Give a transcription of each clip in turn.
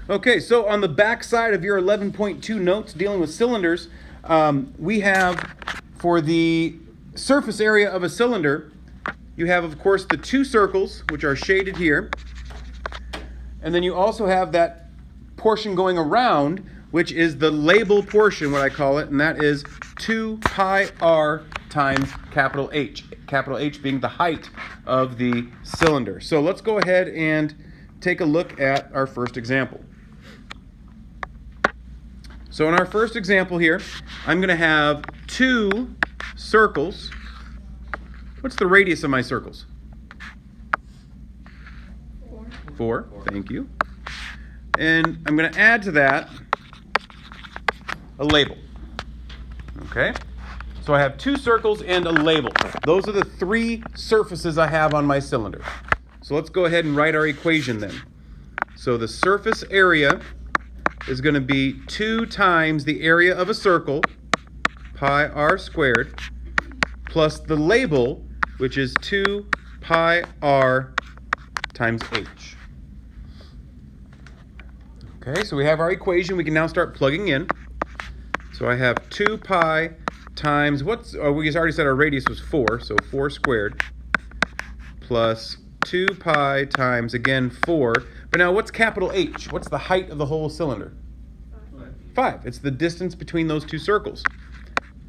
Okay, so on the back side of your 11.2 notes dealing with cylinders, we have for the surface area of a cylinder, you have, of course, the two circles, which are shaded here. And then you also have that portion going around, which is the label portion, what I call it, and that is 2 pi r times capital H. Capital H being the height of the cylinder. So let's go ahead and take a look at our first example. So in our first example here, I'm going to have two circles. What's the radius of my circles? 4. Thank you. And I'm going to add to that a label. Okay? So I have two circles and a label. Those are the three surfaces I have on my cylinder. So let's go ahead and write our equation then. So the surface area is going to be 2 times the area of a circle, pi r squared, plus the label, which is 2 pi r times h. Okay, so we have our equation. We can now start plugging in. So I have 2 pi times, we already said our radius was 4, so 4 squared, plus 2 pi times, again, 4. But now what's capital H? What's the height of the whole cylinder? 5. It's the distance between those two circles.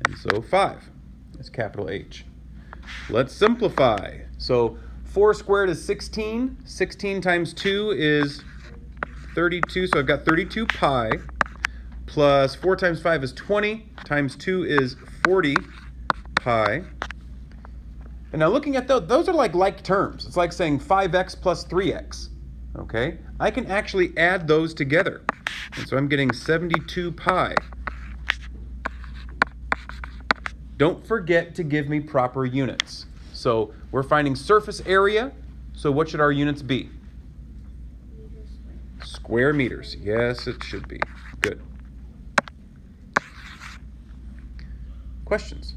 And so 5 is capital H. Let's simplify. So 4 squared is 16. 16 times 2 is 32. So I've got 32 pi. Plus 4 times 5 is 20. Times 2 is 40 pi. And now looking at those are like terms. It's like saying 5x plus 3x. Okay? I can actually add those together. And so I'm getting 72 pi. Don't forget to give me proper units. So we're finding surface area. So what should our units be? Square meters. Yes, it should be. Good. Questions?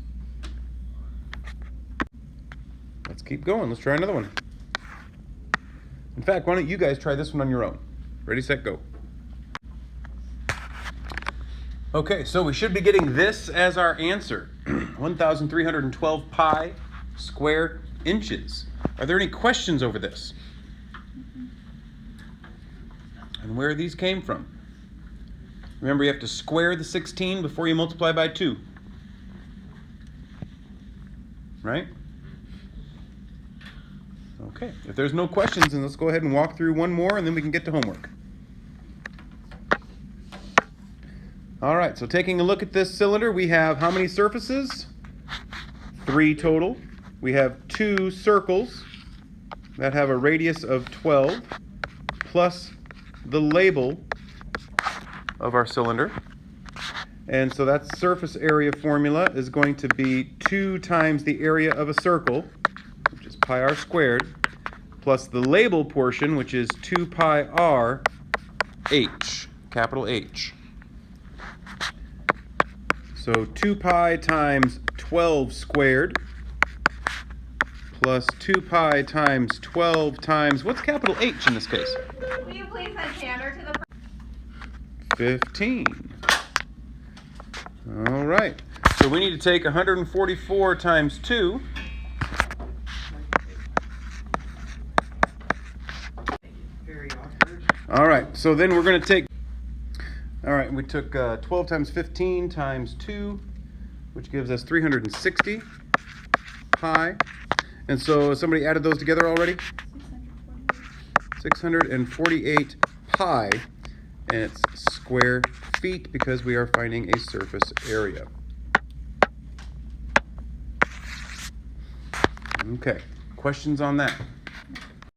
Let's keep going. Let's try another one. In fact, why don't you guys try this one on your own? Ready, set, go. Okay, so we should be getting this as our answer. 1,312 pi square inches. Are there any questions over this? And where these came from? Remember, you have to square the 16 before you multiply by 2. Right? Okay, if there's no questions, then let's go ahead and walk through one more and then we can get to homework. All right, so taking a look at this cylinder, we have how many surfaces? 3 total. We have 2 circles that have a radius of 12, plus the label of our cylinder. And so that surface area formula is going to be 2 times the area of a circle, which is pi r squared, plus the label portion, which is 2 pi r h, capital H. So 2 pi times 12 squared, plus 2 pi times 12 times, what's capital H in this case? Will you please send Tanner to the... 15. All right. So we need to take 144 times 2. All right. So then we're going to take... All right. We took 12 times 15 times 2, which gives us 360 pi. And so somebody added those together already? 648 pi. And it's square feet because we are finding a surface area. Okay, questions on that?